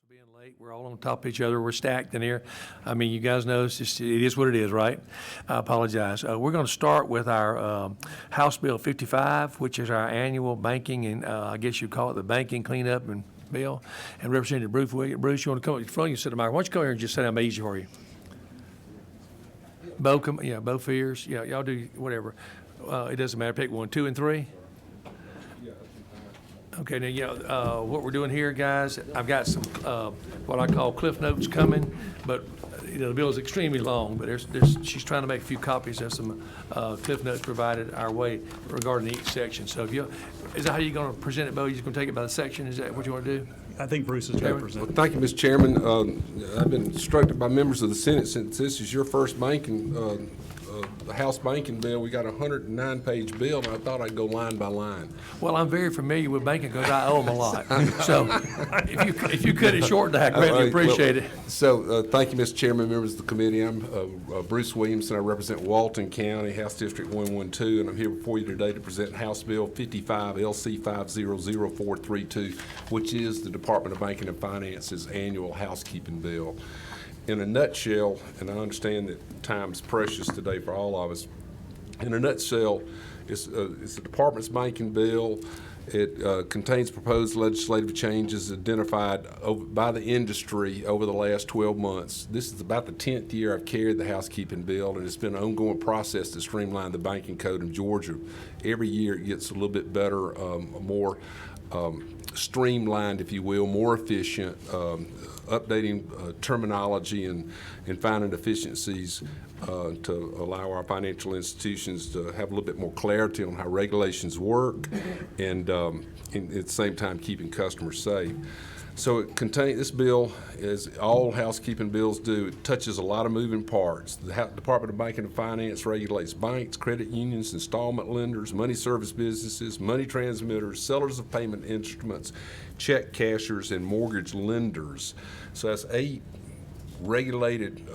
Being late, we're all on top of each other. We're stacked in here. I mean, you guys know it is what it is, right? I apologize. We're going to start with our House Bill 55, which is our annual banking and I guess you'd call it the banking cleanup and bill. And Representative Bruce Williams, Bruce, you want to come up front? You sit in the mic. Why don't you come here and just say I'm easy for you? Bo, come, yeah, Bo Fears. Yeah, y'all do whatever. It doesn't matter. Pick 1, 2, and 3. Okay, now, what we're doing here, guys, I've got some, what I call cliff notes coming, but, the bill is extremely long, but she's trying to make a few copies of some, cliff notes provided our way regarding each section. So is that how you're gonna present it, Bo? You're just gonna take it by the section? Is that what you wanna do? I think Bruce is going to present. Well, thank you, Mr. Chairman. I've been instructed by members of the Senate, since this is your first banking, the House banking bill, we got a 109-page bill, and I thought I'd go line by line. Well, I'm very familiar with banking because I owe them a lot. So if you cut it short, I greatly appreciate it. So, thank you, Mr. Chairman, members of the committee. I'm Bruce Williams, and I represent Walton County, House District 112, and I'm here before you today to present House Bill 55 LC 500432, which is the Department of Banking and Finance's annual housekeeping bill. In a nutshell, and I understand that time's precious today for all of us, in a nutshell, it's the department's banking bill. It contains proposed legislative changes identified by the industry over the last 12 months. This is about the 10th year I've carried the housekeeping bill, and it's been an ongoing process to streamline the banking code in Georgia. Every year it gets a little bit better, more streamlined, if you will, more efficient, updating terminology and finding efficiencies to allow our financial institutions to have a little bit more clarity on how regulations work, and at the same time keeping customers safe. So this bill, as all housekeeping bills do, it touches a lot of moving parts. The Department of Banking and Finance regulates banks, credit unions, installment lenders, money service businesses, money transmitters, sellers of payment instruments, check cashers, and mortgage lenders. So that's 8 regulated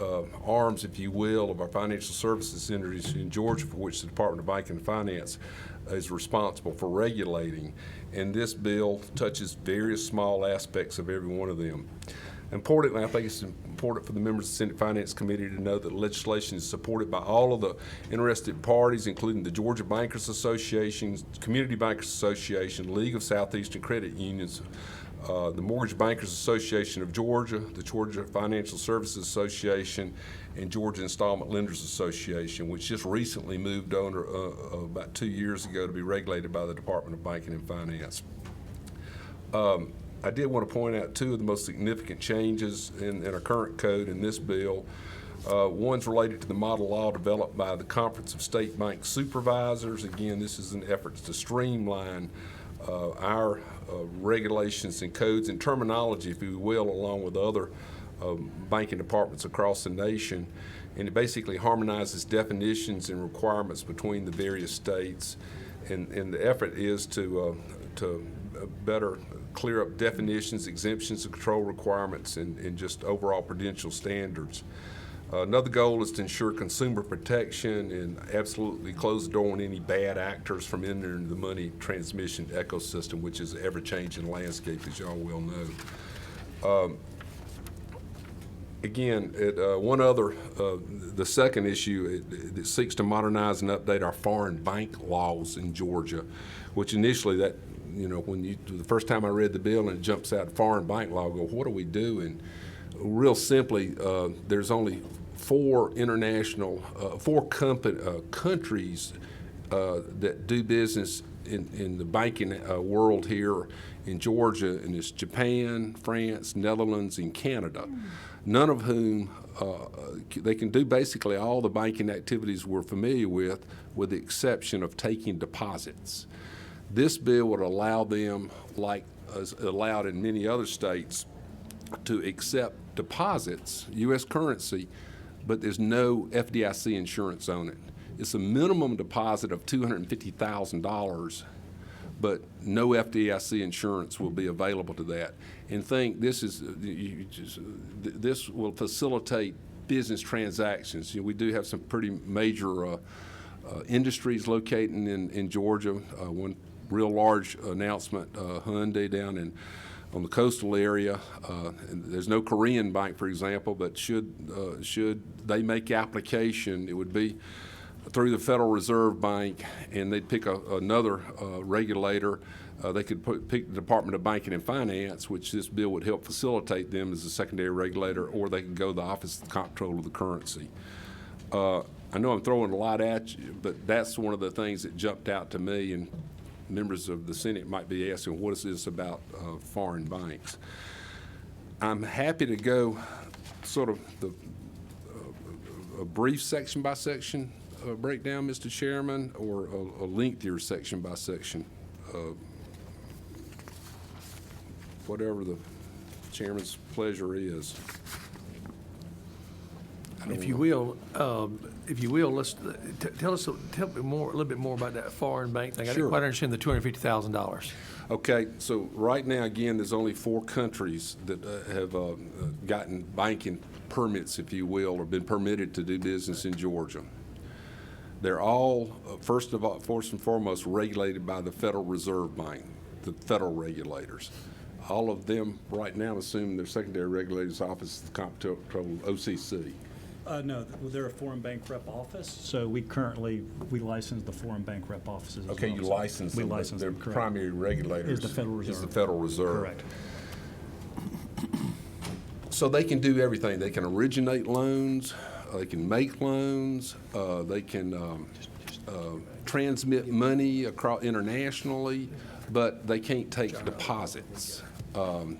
arms, if you will, of our financial services industry in Georgia, for which the Department of Banking and Finance is responsible for regulating. And this bill touches various small aspects of every one of them. Importantly, I think it's important for the members of the Senate Finance Committee to know that legislation is supported by all of the interested parties, including the Georgia Bankers Association, Community Bankers Association, League of Southeastern Credit Unions, the Mortgage Bankers Association of Georgia, the Georgia Financial Services Association, and Georgia Installment Lenders Association, which just recently moved on about 2 years ago to be regulated by the Department of Banking and Finance. I did want to point out 2 of the most significant changes in our current code in this bill. One's related to the model law developed by the Conference of State Bank Supervisors. Again, this is an effort to streamline our regulations and codes and terminology, if you will, along with other banking departments across the nation. And it basically harmonizes definitions and requirements between the various states. And the effort is to better clear up definitions, exemptions, and control requirements, and just overall prudential standards. Another goal is to ensure consumer protection and absolutely close the door on any bad actors from entering the money transmission ecosystem, which is an ever-changing landscape, as y'all well know. Again, the second issue, it seeks to modernize and update our foreign bank laws in Georgia, which initially the first time I read the bill and it jumps out foreign bank law, I go, what are we doing? Real simply, there's only 4 countries that do business in the banking world here in Georgia, and it's Japan, France, Netherlands, and Canada. None of whom they can do basically all the banking activities we're familiar with the exception of taking deposits. This bill would allow them, like is allowed in many other states, to accept deposits, U.S. currency, but there's no FDIC insurance on it. It's a minimum deposit of $250,000, but no FDIC insurance will be available to that. And think this will facilitate business transactions. We do have some pretty major industries located in Georgia. One real large announcement, Hyundai down in on the coastal area. And there's no Korean bank, for example, but should they make application, it would be through the Federal Reserve Bank, and they'd pick another regulator. They could pick the Department of Banking and Finance, which this bill would help facilitate them as a secondary regulator, or they could go to the Office of the Comptroller of the Currency. I know I'm throwing a lot at you, but that's one of the things that jumped out to me, and members of the Senate might be asking, what is this about foreign banks? I'm happy to go sort of a brief section by section breakdown, Mr. Chairman, or a lengthier section by section. Whatever the chairman's pleasure is. If you will, let's tell me a little bit more about that foreign bank thing. I didn't Sure. quite understand the $250,000. Okay, so right now, again, there's only 4 countries that have gotten banking permits, if you will, or been permitted to do business in Georgia. They're all, first and foremost, regulated by the Federal Reserve Bank, the federal regulators. All of them right now assume their secondary regulators' office, the Comptroller, OCC. No, they're a foreign bank rep office, so we license the foreign bank rep offices as Okay, well. you So license we them, but license their them, correct. primary regulators Is the Federal is the Reserve. Federal Reserve. Correct. So they can do everything. They can originate loans, they can make loans, they can transmit money across internationally, but they can't take deposits. And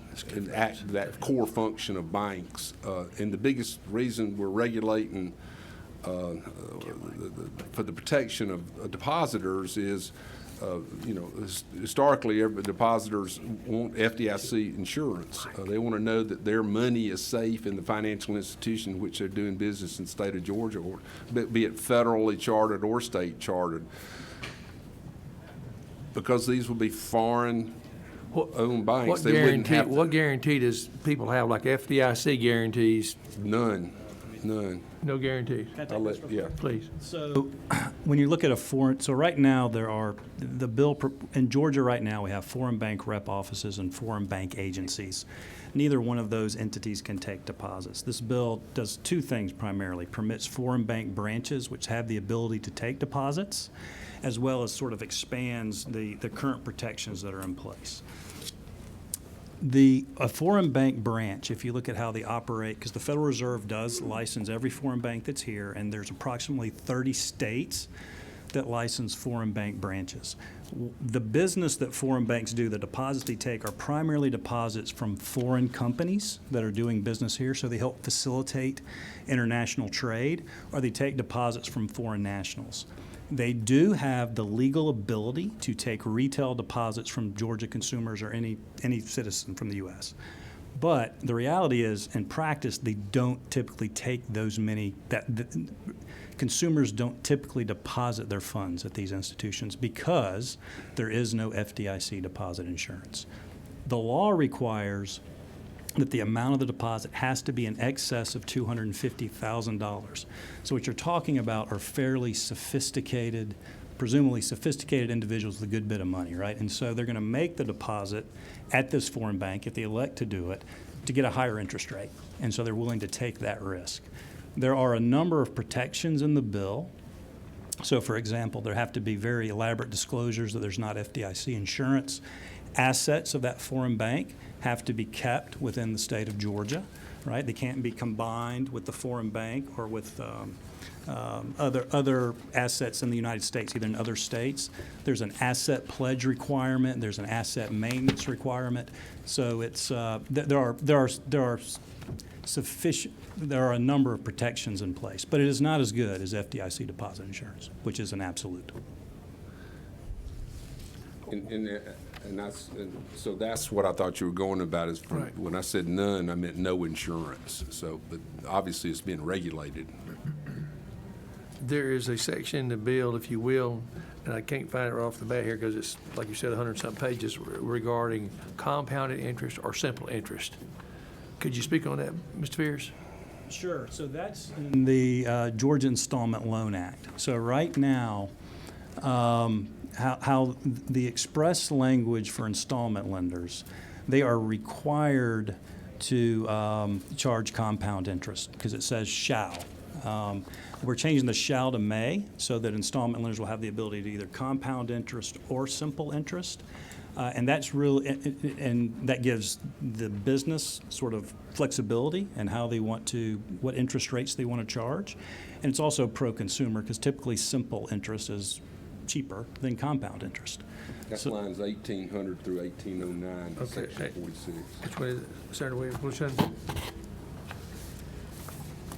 that core function of banks. And the biggest reason we're regulating for the protection of depositors is, historically, depositors want FDIC insurance. They want to know that their money is safe in the financial institution in which they're doing business in the state of Georgia, or be it federally chartered or state chartered. Because these will be foreign owned banks, What they wouldn't guarantee, have what guarantee does people have, like FDIC guarantees? none. No guarantees, I'll let, yeah. please. So when you look at so right now in Georgia right now, we have foreign bank rep offices and foreign bank agencies. Neither one of those entities can take deposits. This bill does 2 things primarily: permits foreign bank branches, which have the ability to take deposits, as well as sort of expands the current protections that are in place. A foreign bank branch, if you look at how they operate, because the Federal Reserve does license every foreign bank that's here, and there's approximately 30 states that license foreign bank branches. The business that foreign banks do, the deposits they take, are primarily deposits from foreign companies that are doing business here, so they help facilitate international trade, or they take deposits from foreign nationals. They do have the legal ability to take retail deposits from Georgia consumers or any citizen from the U.S. But the reality is, in practice, they don't typically take those many, consumers don't typically deposit their funds at these institutions because there is no FDIC deposit insurance. The law requires that the amount of the deposit has to be in excess of $250,000. So what you're talking about are fairly sophisticated, presumably sophisticated individuals with a good bit of money, right? And so they're going to make the deposit at this foreign bank, if they elect to do it, to get a higher interest rate. And so they're willing to take that risk. There are a number of protections in the bill. So, for example, there have to be very elaborate disclosures that there's not FDIC insurance. Assets of that foreign bank have to be kept within the state of Georgia, right? They can't be combined with the foreign bank or with other assets in the United States, either in other states. There's an asset pledge requirement. There's an asset maintenance requirement. So it's there are a number of protections in place, but it is not as good as FDIC deposit insurance, which is an absolute. So that's what I thought you were going about, is Right. when I said none, I meant no insurance. So, but obviously it's being regulated. There is a section in the bill, if you will, and I can't find it right off the bat here because it's, like you said, 100-something pages regarding compounded interest or simple interest. Could you speak on that, Mr. Fears? Sure. So that's in the Georgia Installment Loan Act. So right now, how the express language for installment lenders they are required to charge compound interest because it says shall. We're changing the shall to may so that installment lenders will have the ability to either compound interest or simple interest. And that's really, and that gives the business sort of flexibility and how they want to, what interest rates they want to charge. And it's also pro-consumer because typically simple interest is cheaper than compound interest. That's lines 1800 through 1809, Okay. section 46. Which one is it, Senator Williams? Which one?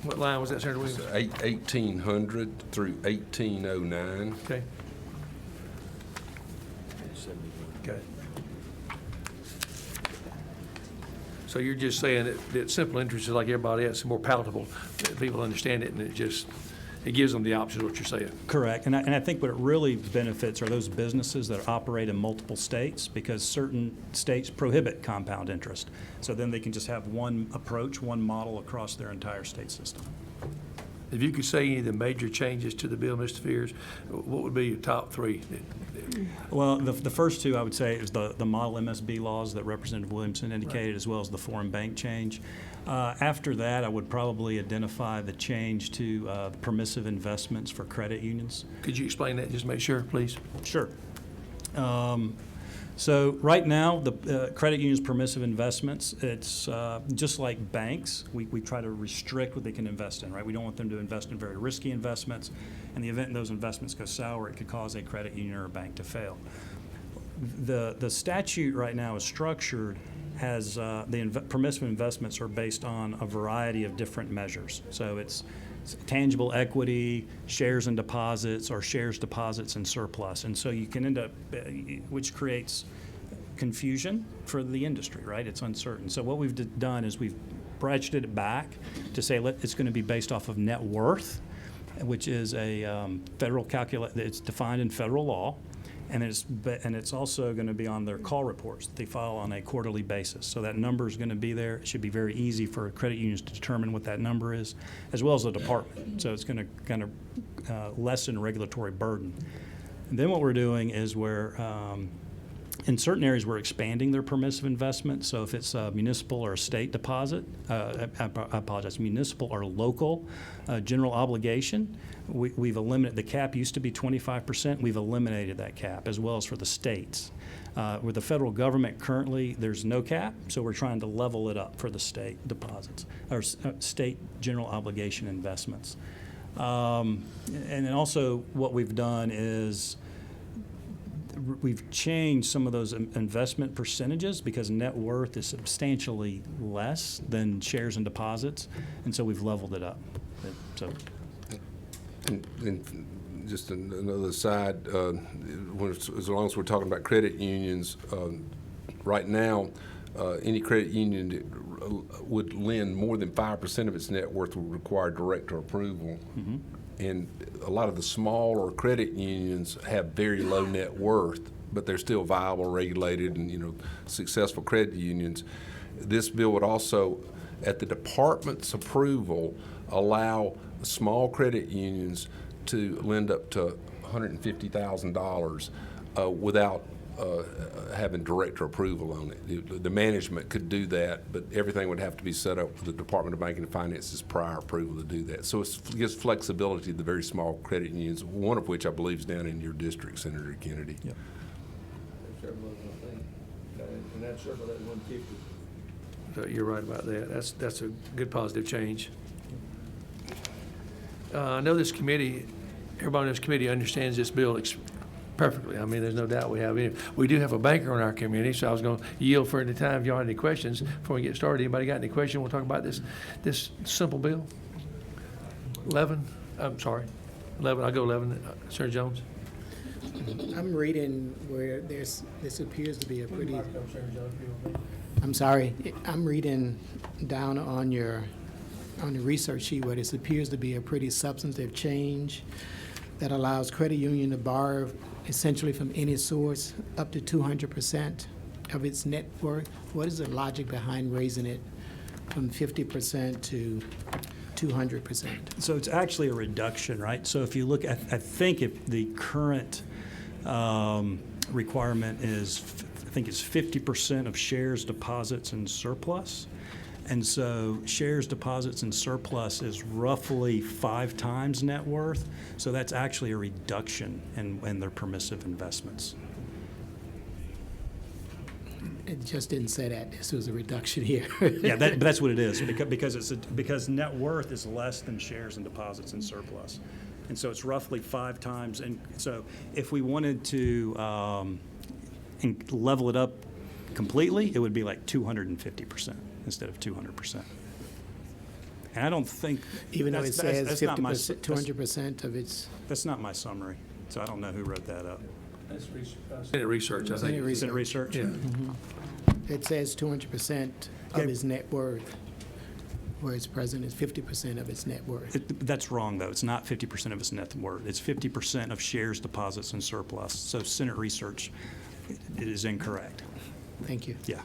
What line was that, Senator Williams? 1800 through 1809. Okay. Okay. So you're just saying that simple interest is like everybody else, more palatable, that people understand it, and it gives them the option, what you're saying. Correct. And I think what it really benefits are those businesses that operate in multiple states because certain states prohibit compound interest. So then they can just have one approach, one model across their entire state system. If you could say any of the major changes to the bill, Mr. Fears, what would be your top three? Well, the first two, I would say, is the model MSB laws that Representative Williamson indicated, as well as the foreign bank change. After that, I would probably identify the change to permissive investments for credit unions. Could you explain that, just make sure, please? Sure. So right now, the credit union's permissive investments, it's just like banks. We try to restrict what they can invest in, right? We don't want them to invest in very risky investments. In the event those investments go sour, it could cause a credit union or a bank to fail. The statute right now is structured as permissive investments are based on a variety of different measures. So it's tangible equity, shares and deposits, or shares, deposits, and surplus. And so you can end up, which creates confusion for the industry, right? It's uncertain. So what we've done is we've branched it back to say it's going to be based off of net worth, which is a federal it's defined in federal law. And it's also going to be on their call reports that they file on a quarterly basis. So that number is going to be there. It should be very easy for credit unions to determine what that number is, as well as the department. So it's going to kind of lessen regulatory burden. And then what we're doing is in certain areas, we're expanding their permissive investment. So if it's a municipal or a state deposit, I apologize, municipal or local general obligation, we've eliminated, the cap used to be 25%. We've eliminated that cap, as well as for the states. With the federal government currently, there's no cap, so we're trying to level it up for the state deposits, or state general obligation investments. And then also what we've done is we've changed some of those investment percentages because net worth is substantially less than shares and deposits, and so we've leveled it up. So, And just another side, as long as we're talking about credit unions, right now, any credit union that would lend more than 5% of its net worth would require director approval. Mm-hmm. And a lot of the smaller credit unions have very low net worth, but they're still viable, regulated, and successful credit unions. This bill would also, at the department's approval, allow small credit unions to lend up to $150,000 without having director approval on it. The management could do that, but everything would have to be set up with the Department of Banking and Finance's prior approval to do that. So it gives flexibility to the very small credit unions, one of which I believe is down in your district, Senator Kennedy. Yep. And that's circled at 150. You're right about that. That's a good positive change. I know this committee, everybody in this committee understands this bill perfectly. I mean, there's no doubt we have any. We do have a banker in our community, so I was going to yield for any time if y'all had any questions before we get started. Anybody got any questions? We'll talk about this simple bill. 11. I'm sorry. 11. I'll go 11. Senator Jones. I'm reading where this appears to be a pretty. I'm sorry. I'm reading down on the research sheet where this appears to be a pretty substantive change that allows credit union to borrow essentially from any source up to 200% of its net worth. What is the logic behind raising it from 50% to 200%? So it's actually a reduction, right? So if you look at, I think if the current requirement is think it's 50% of shares, deposits, and surplus. And so shares, deposits, and surplus is roughly 5 times net worth. So that's actually a reduction in their permissive investments. It just didn't say that. This was a reduction here. Yeah, but that's what it is, because net worth is less than shares and deposits and surplus. And so it's roughly 5 times. And so if we wanted to level it up completely, it would be like 250% instead of 200%. And I don't think. Even though it says that's not my- 50%, 200% of its. That's not my summary, so I don't know who wrote that up. Senate research, I think. Recent research? Yeah. It says 200% of its net worth, whereas present is 50% of its net worth. That's wrong, though. It's not 50% of its net worth. It's 50% of shares, deposits, and surplus. So Senate research, it is incorrect. Thank you. Yeah.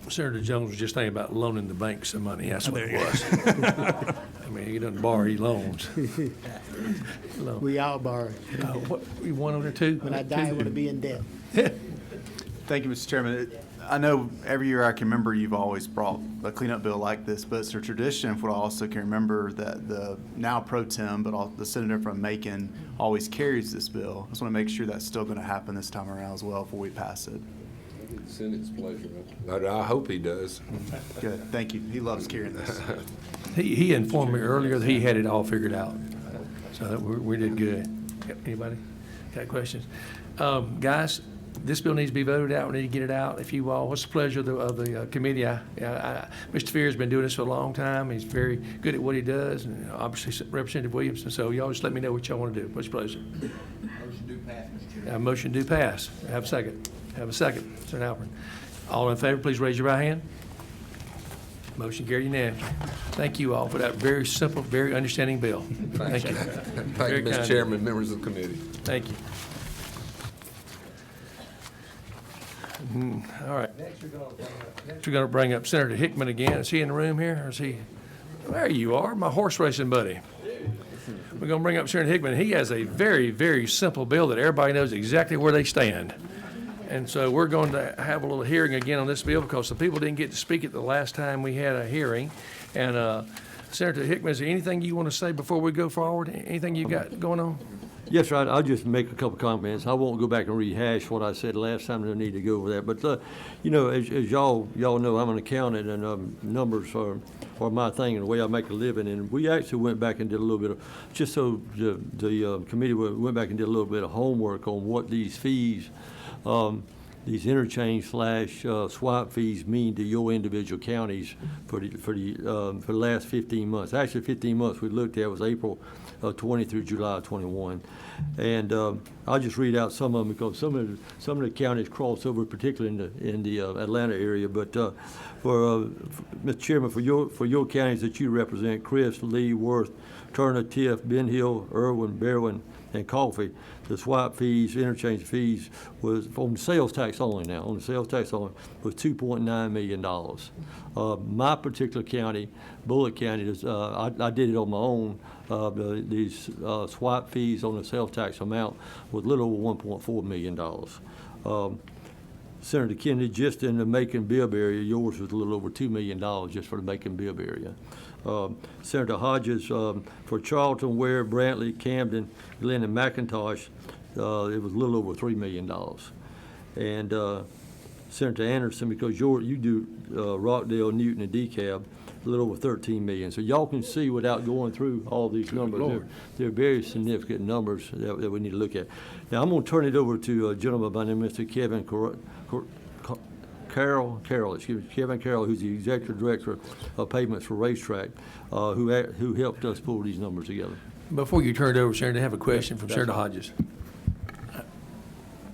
Senator Jones was just thinking about loaning the bank some money. That's what There it you was. I mean, he doesn't borrow, he loans. We all borrow. What, you one over there too? When I die, I want to be in debt. Thank you, Mr. Chairman. I know every year I can remember you've always brought a cleanup bill like this, but it's a tradition. What I also can remember that the now pro tem, but the senator from Macon always carries this bill. I just want to make sure that's still going to happen this time around as well before we pass it. The Senate's pleasure. I hope he does. Good, thank you. He loves carrying this. He informed me earlier that he had it all figured out. So that we did good. Anybody got questions? Guys, this bill needs to be voted out. We need to get it out. If you all, what's the pleasure of the committee? Mr. Fear's been doing this for a long time. He's very good at what he does, and obviously Representative Williamson. So y'all just let me know what y'all want to do. What's your pleasure? Motion do pass, Mr. Chairman. Motion do pass. Have a second. Have a second. Senator Alpert. All in favor, please raise your right hand. Motion carried unanimously. Thank you all for that very simple, very understanding bill. Thank you. Thank Very you, Mr. kind. Chairman, members of the committee. Thank you. All right. Next, we're going to bring up Senator Hickman again. Is he in the room here, or is he? There you are, my horse racing buddy. We're going to bring up Senator Hickman. He has a very, very simple bill that everybody knows exactly where they stand. And so we're going to have a little hearing again on this bill because the people didn't get to speak at the last time we had a hearing. And Senator Hickman, is there anything you want to say before we go forward? Anything you got going on? Yes, sir. I'll just make a couple comments. I won't go back and rehash what I said last time. No need to go over that. But, you know, as y'all know, I'm an accountant, and numbers are my thing and the way I make a living. And we actually went back and did a little bit of, just so the committee went back and did a little bit of homework on what these fees, these interchange / swap fees mean to your individual counties for the last 15 months. Actually, 15 months we looked at was April 20 through July 21. And I'll just read out some of them because some of the counties cross over, particularly in the Atlanta area. But Mr. Chairman, for your counties that you represent, Chris, Lee, Worth, Turner, Tiff, Ben Hill, Irwin, Berwyn, and Coffee, the swap fees, interchange fees was on sales tax only now. On the sales tax only was $2.9 million. My particular county, Bullitt County, I did it on my own. These swap fees on the sales tax amount was a little over $1.4 million. Senator Kennedy, just in the Macon-Bibb area, yours was a little over $2 million just for the Macon-Bibb area. Senator Hodges, for Charlton, Ware, Brantley, Camden, Glenn, and McIntosh, it was a little over $3 million. And Senator Anderson, because you do Rockdale, Newton, and DeKalb, a little over $13 million. So y'all can see without going through all these numbers, they're very significant numbers that we need to look at. Now, I'm going to turn it over to a gentleman by the name of Mr. Kevin Carroll, who's the Executive Director of Payments for Racetrack, who helped us pull these numbers together. Before you turn it over, Senator, I have a question from Senator Hodges.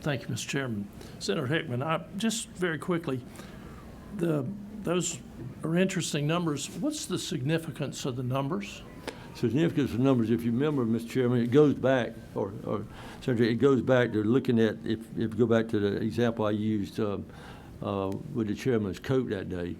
Thank you, Mr. Chairman. Senator Hickman, just very quickly, those are interesting numbers. What's the significance of the numbers? Significance of numbers, if you remember, Mr. Chairman, it goes back, or Senator, it goes back to looking at, if you go back to the example I used with the chairman's coat that day,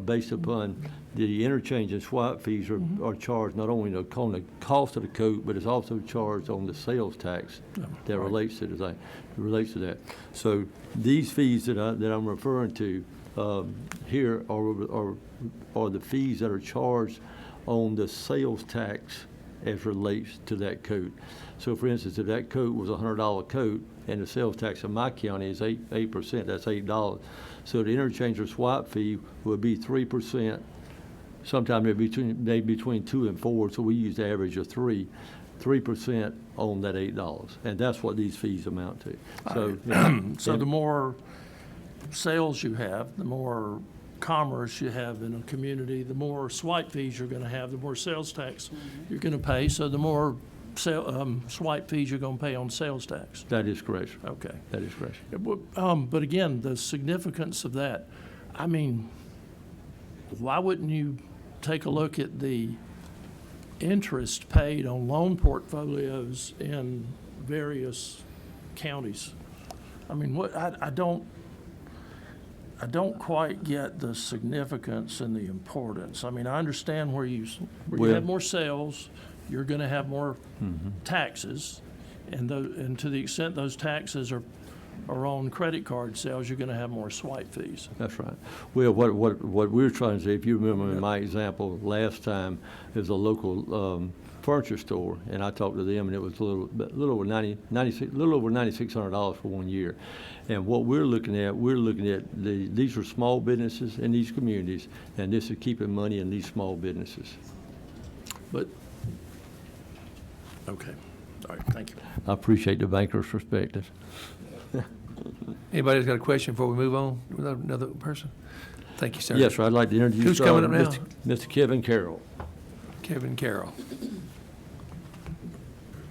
based upon the interchange and swap fees are charged not only on the cost of the coat, but it's also charged on the sales tax that relates to that. So these fees that I'm referring to here are the fees that are charged on the sales tax as relates to that coat. So for instance, if that coat was a $100 coat and the sales tax in my county is 8%, that's $8. So the interchange or swap fee would be 3%. Sometimes they're between 2 and 4, so we use the average of 3% on that $8. And that's what these fees amount to. So, So the more sales you have, the more commerce you have in a community, the more swipe fees you're going to have, the more sales tax you're going to pay. So the more swipe fees you're going to pay on sales tax. that is correct. Sir. Okay. That is correct. But again, the significance of that, I mean, why wouldn't you take a look at the interest paid on loan portfolios in various counties? I mean, I don't quite get the significance and the importance. I mean, I understand where you Well- have more sales, you're going to have more taxes, and to the extent those taxes are on credit card sales, you're going to have more swipe fees. That's right. Well, what we're trying to say, if you remember in my example last time, is a local furniture store, and I talked to them, and it was a little over $9,600 for 1 year. And what we're looking at these are small businesses in these communities, and this is keeping money in these small businesses. But, okay, all right, thank you. I appreciate the banker's perspective. Anybody's got a question before we move on with another person? Thank you, sir. Yes, sir. I'd like to introduce Who's coming up now? Mr. Kevin Carroll. Kevin Carroll.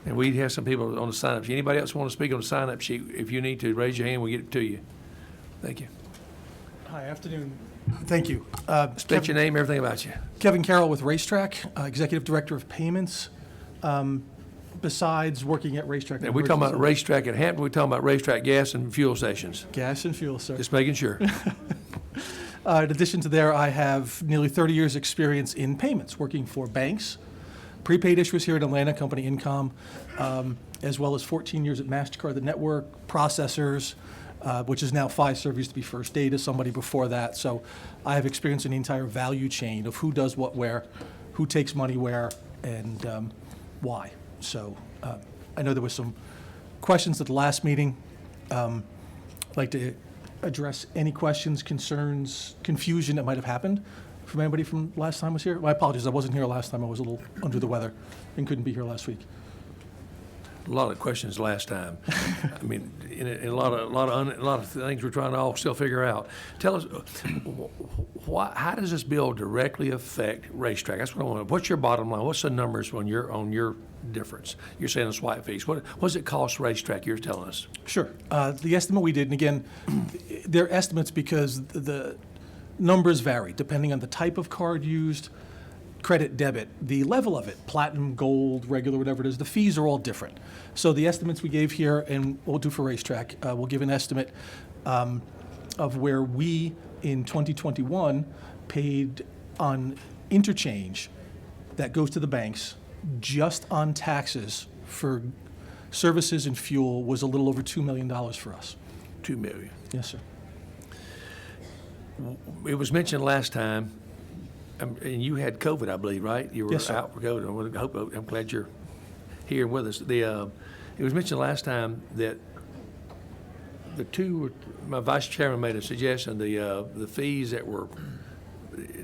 And we have some people on the sign-up sheet. Anybody else want to speak on the sign-up sheet? If you need to, raise your hand, we'll get it to you. Thank you. Hi, afternoon. Thank you. State your name, everything about you. Kevin Carroll with Racetrack, Executive Director of Payments. Besides working at Racetrack. And we're talking about racetrack at Hampton, we're talking about racetrack gas and fuel stations. Gas and fuel, sir. Just making sure. In addition to there, I have nearly 30 years' experience in payments, working for banks, prepaid issuers here in Atlanta, company Incom, as well as 14 years at MasterCard, the network, processors, which is now Fiserv, used to be First Data, somebody before that. So I have experience in the entire value chain of who does what where, who takes money where, and why. So I know there was some questions at the last meeting. I'd like to address any questions, concerns, confusion that might have happened from anybody from last time I was here. My apologies, I wasn't here last time. I was a little under the weather and couldn't be here last week. A lot of questions last time. I mean, in a lot of things we're trying to all still figure out. Tell us, how does this bill directly affect racetrack? That's what I want to know. What's your bottom line? What's the numbers on your difference? You're saying the swipe fees. What does it cost racetrack? You're telling us. Sure. The estimate we did, and again, they're estimates because the numbers vary depending on the type of card used, credit, debit, the level of it, platinum, gold, regular, whatever it is, the fees are all different. So the estimates we gave here, and we'll do for racetrack, we'll give an estimate of where we, in 2021, paid on interchange that goes to the banks just on taxes for services and fuel was a little over $2 million for us. $2 million. Yes, sir. It was mentioned last time, and you had COVID, I believe, right? You were Yes, sir. out for COVID. I'm glad you're here with us. It was mentioned last time that my vice chairman made a suggestion, the fees that were,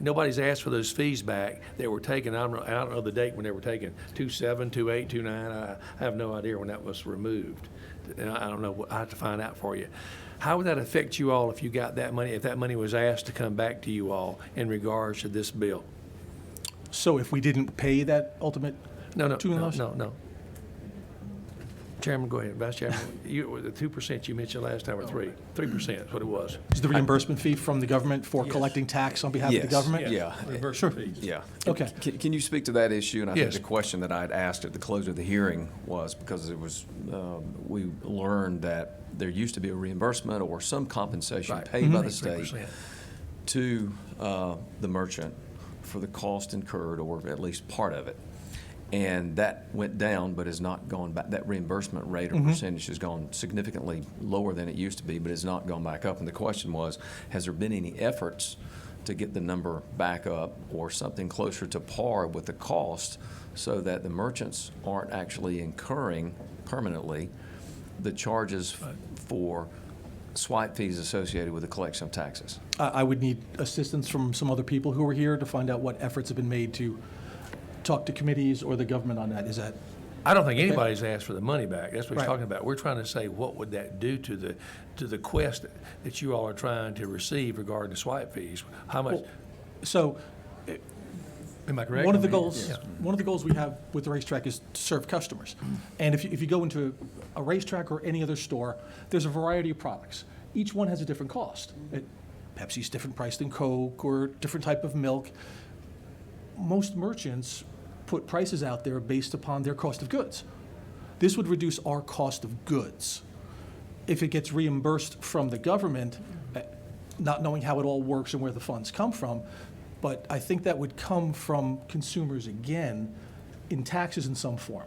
nobody's asked for those fees back that were taken. I don't know the date when they were taken, 27, 28, 29. I have no idea when that was removed. And I don't know. I have to find out for you. How would that affect you all if you got that money, if that money was asked to come back to you all in regards to this bill? So if we didn't pay that ultimate No. $2 million? No. Chairman, go ahead. Vice Chairman, the 2% you mentioned last time, or 3%? 3% is what it was. Is the reimbursement fee from the government for collecting tax on behalf of the government? Yeah. Sure. Yeah. Okay. Can you speak to that issue? And I think Yes. the question that I had asked at the close of the hearing was because it was, we learned that there used to be a reimbursement or some compensation Right. paid by the 3%. state to the merchant for the cost incurred, or at least part of it. And that went down, but has not gone back. That reimbursement rate or percentage has gone significantly lower than it used to be, but has not gone back up. And the question was, has there been any efforts to get the number back up or something closer to par with the cost so that the merchants aren't actually incurring permanently the charges for swipe fees associated with the collection of taxes? I would need assistance from some other people who are here to find out what efforts have been made to talk to committees or the government on that. Is that, I don't think anybody's asked for the money back. That's what he's Right. talking about. We're trying to say, what would that do to the quest that you all are trying to receive regarding the swipe fees? How much, so am I correct? one of the I mean, goals, yeah. one of the goals we have with the racetrack is to serve customers. And if you go into a racetrack or any other store, there's a variety of products. Each one has a different cost. Pepsi's different price than Coke, or different type of milk. Most merchants put prices out there based upon their cost of goods. This would reduce our cost of goods. If it gets reimbursed from the government, not knowing how it all works and where the funds come from, but I think that would come from consumers again in taxes in some form.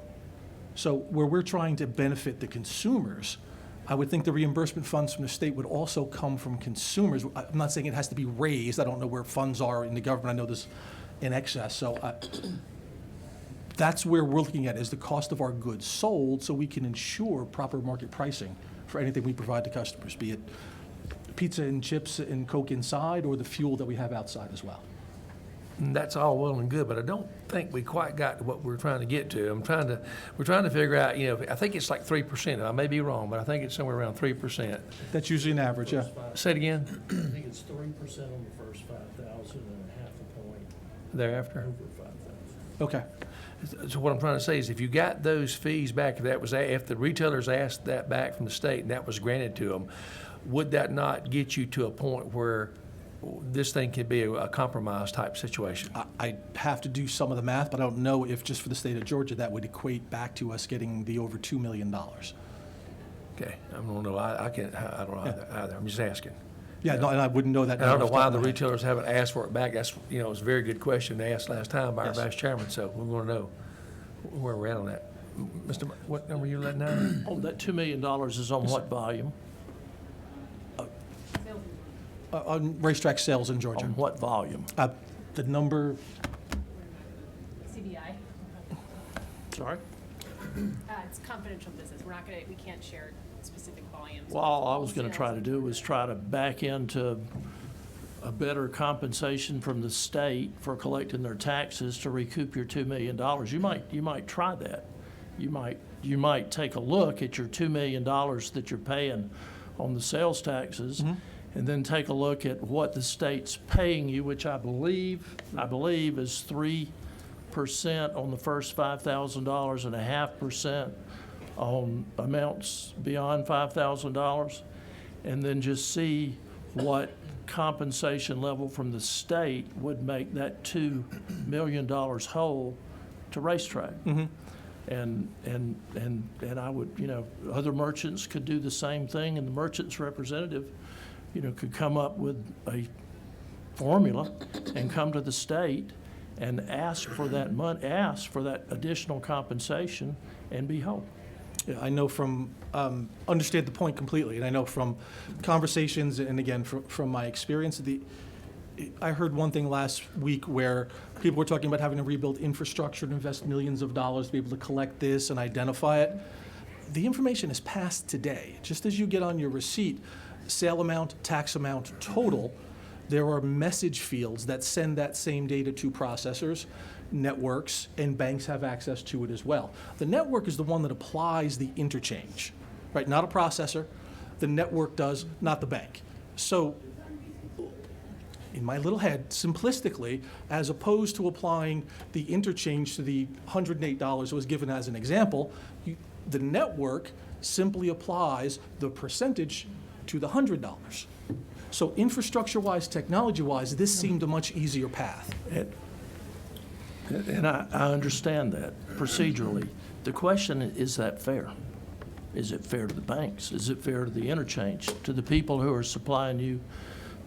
So where we're trying to benefit the consumers, I would think the reimbursement funds from the state would also come from consumers. I'm not saying it has to be raised. I don't know where funds are in the government. I know there's in excess. So that's where we're looking at, is the cost of our goods sold, so we can ensure proper market pricing for anything we provide to customers, be it pizza and chips and Coke inside, or the fuel that we have outside as well. And that's all well and good, but I don't think we quite got to what we're trying to get to. We're trying to figure out, I think it's like 3%. I may be wrong, but I think it's somewhere around 3%. That's usually an average, yeah. Say it again, I think it's 3% on the first 5,000 and a half a point thereafter. over 5,000. Okay. So what I'm trying to say is, if you got those fees back, if the retailers asked that back from the state and that was granted to them, would that not get you to a point where this thing could be a compromise type situation? I'd have to do some of the math, but I don't know if just for the state of Georgia, that would equate back to us getting the over $2 million. Okay, I don't know. I don't know either. I'm just asking. Yeah, no, and I wouldn't know that. I don't know off why top the of my head. retailers haven't asked for it back. That's, it was a very good question asked last time by our Yes. vice chairman, so we want to know where we're at on that. Mr., what number you letting out? Oh, that $2 million is on what volume? On racetrack sales in Georgia. On what volume? The number, CBI. Sorry? It's confidential business. We can't share specific volumes. Well, all I was going to try to do was try to back into a better compensation from the state for collecting their taxes to recoup your $2 million. You might try that. You might take a look at your $2 million that you're paying on the sales taxes, and then take a look at what the state's paying you, which I believe is 3% on the first $5,000 and 0.5% on amounts beyond $5,000, and then just see what compensation level from the state would make that $2 million whole to racetrack. And I would, other merchants could do the same thing, and the merchant's representative, could come up with a formula and come to the state and ask for that money, ask for that additional compensation, and be whole. yeah, I know from, understand the point completely, and I know from conversations, and again, from my experience, I heard one thing last week where people were talking about having to rebuild infrastructure and invest millions of dollars to be able to collect this and identify it. The information is passed today. Just as you get on your receipt, sale amount, tax amount, total, there are message fields that send that same data to processors, networks, and banks have access to it as well. The network is the one that applies the interchange, right? Not a processor. The network does, not the bank. So in my little head, simplistically, as opposed to applying the interchange to the $108 that was given as an example, The network simply applies the percentage to the $100. So infrastructure-wise, technology-wise, this seemed a much easier path. And I understand that procedurally. The question is that fair? Is it fair to the banks? Is it fair to the interchange, to the people who are supplying you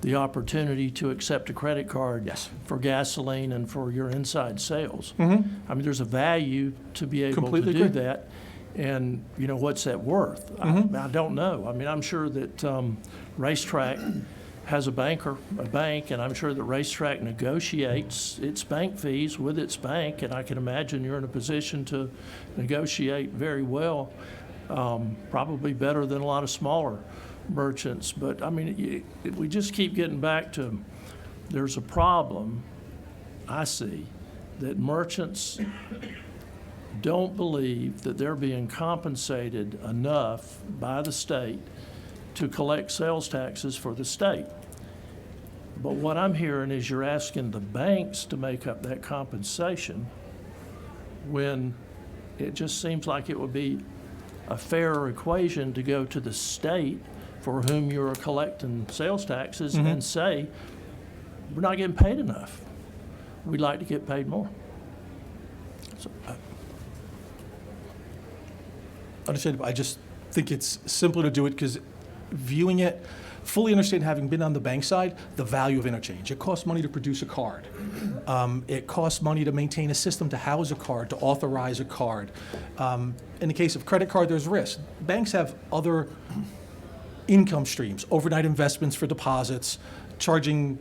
the opportunity to accept a credit card Yes. for gasoline and for your inside sales? I mean, there's a value to be able Completely to do agree. that. And, you know, what's that worth? I don't know. I mean, I'm sure that Racetrack has a bank, and I'm sure that Racetrack negotiates its bank fees with its bank, and I can imagine you're in a position to negotiate very well, probably better than a lot of smaller merchants. But, I mean, we just keep getting back to, there's a problem, I see, that merchants don't believe that they're being compensated enough by the state to collect sales taxes for the state. But what I'm hearing is you're asking the banks to make up that compensation when it just seems like it would be a fairer equation to go to the state for whom you're collecting sales taxes and say, we're not getting paid enough. We'd like to get paid more. So, Understandable. I just think it's simpler to do it because viewing it, fully understand, having been on the bank side, the value of interchange. It costs money to produce a card. It costs money to maintain a system to house a card, to authorize a card. In the case of credit card, there's risk. Banks have other income streams, overnight investments for deposits, charging,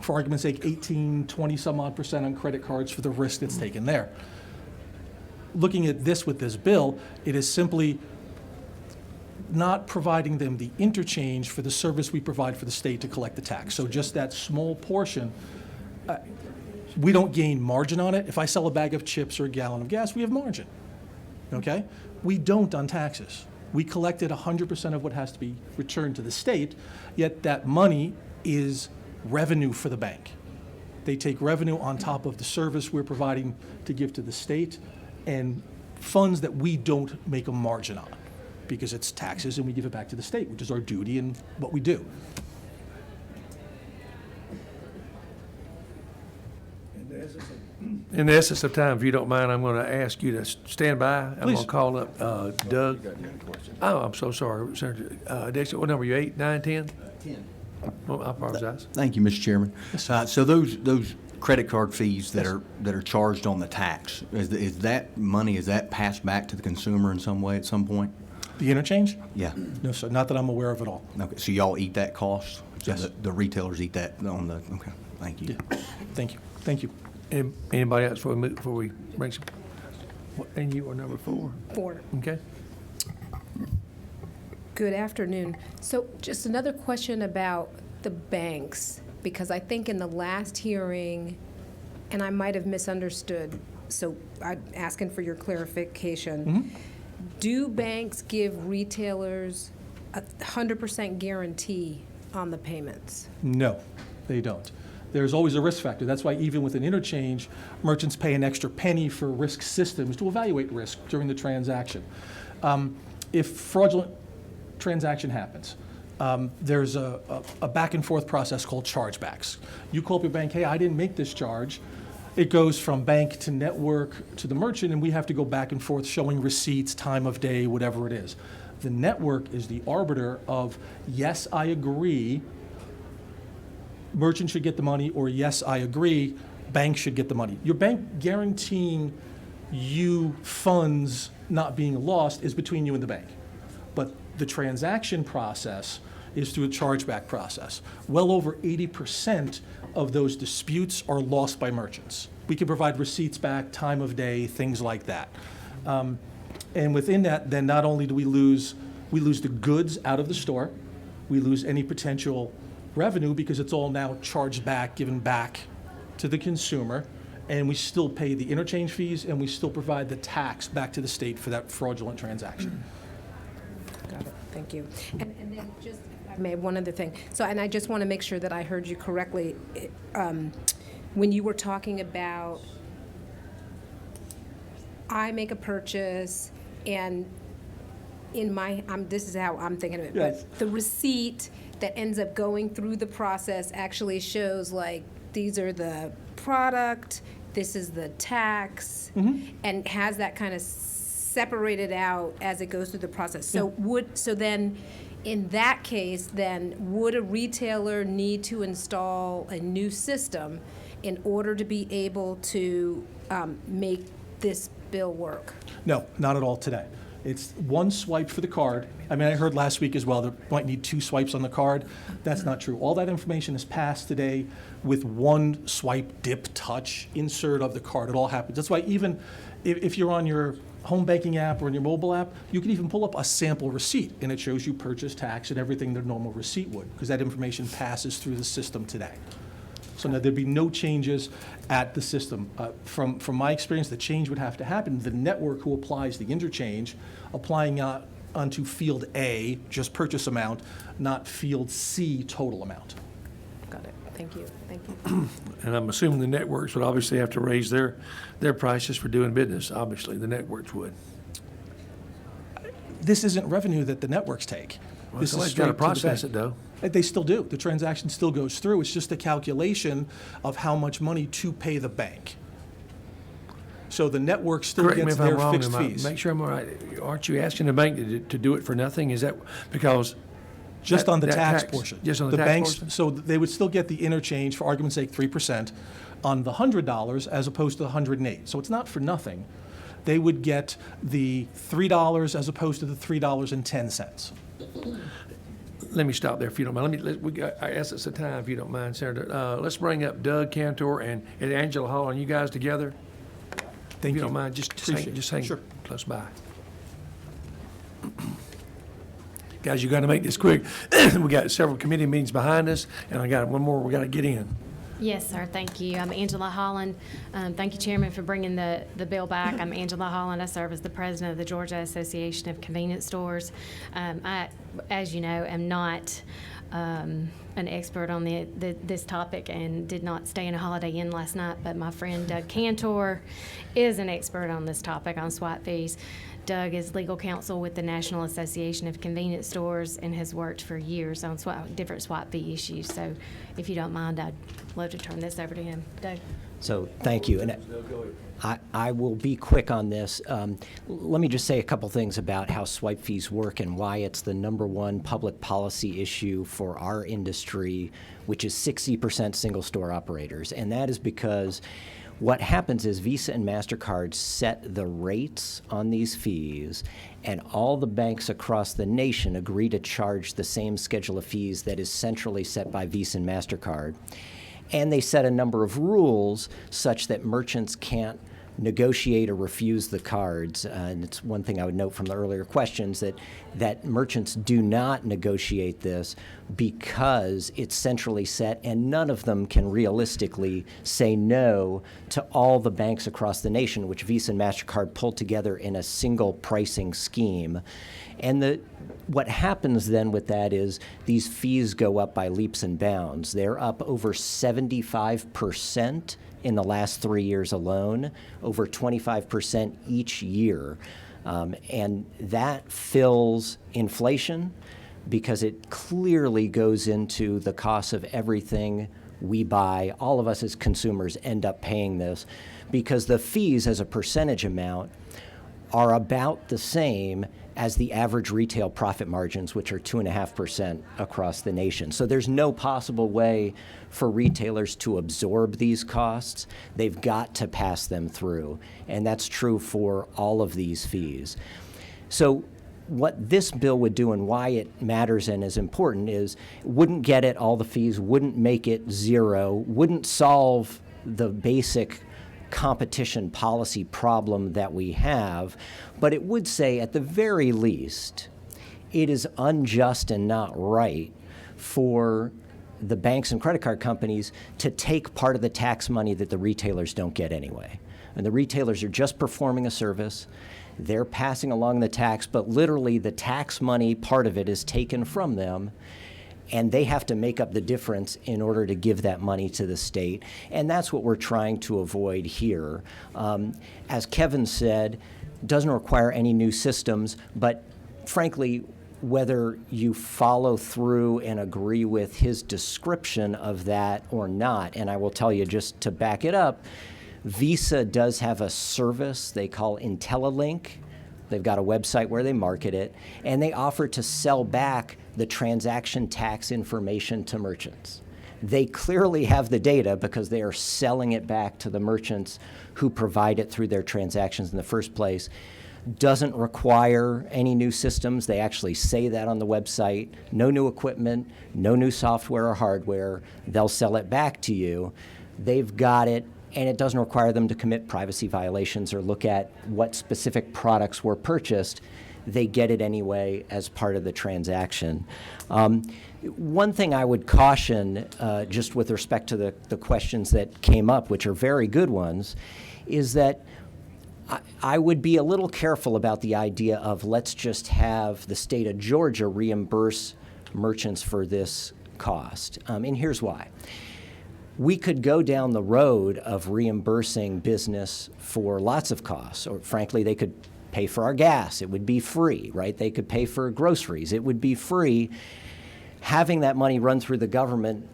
for argument's sake, 18, 20 some odd % on credit cards for the risk that's taken there. Looking at this with this bill, it is simply not providing them the interchange for the service we provide for the state to collect the tax. So just that small portion, we don't gain margin on it. If I sell a bag of chips or a gallon of gas, we have margin, okay? We don't on taxes. We collected 100% of what has to be returned to the state, yet that money is revenue for the bank. They take revenue on top of the service we're providing to give to the state, and funds that we don't make a margin on because it's taxes and we give it back to the state, which is our duty and what we do. In the essence of time, if you don't mind, I'm going to ask you to stand by. I'm going Please. to call up Doug. Oh, I'm so sorry, Senator. Dixon, what number are you, 8, 9, 10? 10. Oh, I apologize. Thank you, Mr. Chairman. So those credit card fees that are charged on the tax, is that money, is that passed back to the consumer in some way at some point? The interchange? Yeah. No, sir, not that I'm aware of at all. Okay, so y'all eat that cost? Yes. So the retailers eat that on the, okay, thank you. Yeah. Thank you. Thank you. Anybody else before we bring some? And you are number 4? 4. Okay. Good afternoon. So just another question about the banks, because I think in the last hearing, and I might have misunderstood, so I'm asking for your clarification. Do banks give retailers a 100% guarantee on the payments? No, they don't. There's always a risk factor. That's why even with an interchange, merchants pay an extra penny for risk systems to evaluate risk during the transaction. If fraudulent transaction happens, there's a back and forth process called chargebacks. You call up your bank, hey, I didn't make this charge. It goes from bank to network to the merchant, and we have to go back and forth showing receipts, time of day, whatever it is. The network is the arbiter of, yes, I agree, merchant should get the money, or yes, I agree, bank should get the money. Your bank guaranteeing you funds not being lost is between you and the bank. But the transaction process is through a chargeback process. Well over 80% of those disputes are lost by merchants. We can provide receipts back, time of day, things like that. And within that, then not only do we lose the goods out of the store, we lose any potential revenue because it's all now charged back, given back to the consumer, and we still pay the interchange fees and we still provide the tax back to the state for that fraudulent transaction. Got it. Thank you. And then just, if I may, one other thing. So, and I just want to make sure that I heard you correctly. When you were talking about, I make a purchase, And this is how I'm thinking of it, Yes. but the receipt that ends up going through the process actually shows like, these are the product, this is the tax, and has that kind of separated out as it goes through the process. So then, in that case, then, would a retailer need to install a new system in order to be able to make this bill work? No, not at all today. It's one swipe for the card. I mean, I heard last week as well, there might need 2 swipes on the card. That's not true. All that information is passed today with one swipe, dip, touch, insert of the card. It all happens. That's why even if you're on your home banking app or in your mobile app, you can even pull up a sample receipt, and it shows you purchase, tax, and everything their normal receipt would, because that information passes through the system today. So now there'd be no changes at the system. From my experience, the change would have to happen. The network who applies the interchange, applying onto field A, just purchase amount, not field C, total amount. Got it. Thank you. Thank you. And I'm assuming the networks would obviously have to raise their prices for doing business. Obviously, the networks would. This isn't revenue that the networks take. This is Somebody's straight got to to the process bank. it, though. They still do. The transaction still goes through. It's just a calculation of how much money to pay the bank. So the network still Correct me gets if I'm their wrong. fixed fees. Make sure I'm all right. Aren't you asking the bank to do it for nothing? Is that because? Just on the that tax portion. Just on the tax banks, portion? so they would still get the interchange, for argument's sake, 3% on the $100 as opposed to the $108. So it's not for nothing. They would get the $3 as opposed to the $3.10. Let me stop there if you don't mind. I ask us a time if you don't mind, Senator. Let's bring up Doug Cantor and Angela Hall, and you guys together. Thank If you you. don't mind, just hang Sure. close by. Guys, you got to make this quick. We got several committee meetings behind us, and I got one more we got to get in. Yes, sir, thank you. I'm Angela Holland. Thank you, Chairman, for bringing the bill back. I'm Angela Holland. I serve as the president of the Georgia Association of Convenience Stores. I, as you know, am not an expert on this topic and did not stay in a Holiday Inn last night, but my friend Doug Cantor is an expert on this topic on SWAT fees. Doug is legal counsel with the National Association of Convenience Stores and has worked for years on different SWAT fee issues. So if you don't mind, I'd love to turn this over to him. Doug? So, thank you. And I will be quick on this. Let me just say a couple things about how swipe fees work and why it's the #1 public policy issue for our industry, which is 60% single-store operators. And that is because what happens is Visa and MasterCard set the rates on these fees, and all the banks across the nation agree to charge the same schedule of fees that is centrally set by Visa and MasterCard. And they set a number of rules such that merchants can't negotiate or refuse the cards. And it's one thing I would note from the earlier questions that merchants do not negotiate this because it's centrally set, and none of them can realistically say no to all the banks across the nation, which Visa and MasterCard pulled together in a single pricing scheme. And what happens then with that is these fees go up by leaps and bounds. They're up over 75% in the last 3 years alone, over 25% each year. And that fills inflation because it clearly goes into the cost of everything we buy. All of us as consumers end up paying this because the fees as a percentage amount are about the same as the average retail profit margins, which are 2.5% across the nation. So there's no possible way for retailers to absorb these costs. They've got to pass them through, and that's true for all of these fees. So what this bill would do and why it matters and is important is wouldn't get at all the fees, wouldn't make it zero, wouldn't solve the basic competition policy problem that we have, but it would say at the very least it is unjust and not right for the banks and credit card companies to take part of the tax money that the retailers don't get anyway. And the retailers are just performing a service. They're passing along the tax, but literally the tax money, part of it is taken from them. and they have to make up the difference in order to give that money to the state. And that's what we're trying to avoid here. As Kevin said, doesn't require any new systems, but frankly, whether you follow through and agree with his description of that or not, and I will tell you just to back it up, Visa does have a service they call IntelliLink. They've got a website where they market it, and they offer to sell back the transaction tax information to merchants. They clearly have the data because they are selling it back to the merchants who provide it through their transactions in the first place. Doesn't require any new systems. They actually say that on the website. No new equipment, no new software or hardware. They'll sell it back to you. They've got it, and it doesn't require them to commit privacy violations or look at what specific products were purchased. They get it anyway as part of the transaction. One thing I would caution, just with respect to the questions that came up, which are very good ones, is that I would be a little careful about the idea of let's just have the state of Georgia reimburse merchants for this cost. And here's why. We could go down the road of reimbursing business for lots of costs, or frankly, they could pay for our gas. It would be free, right? They could pay for groceries. It would be free. Having that money run through the government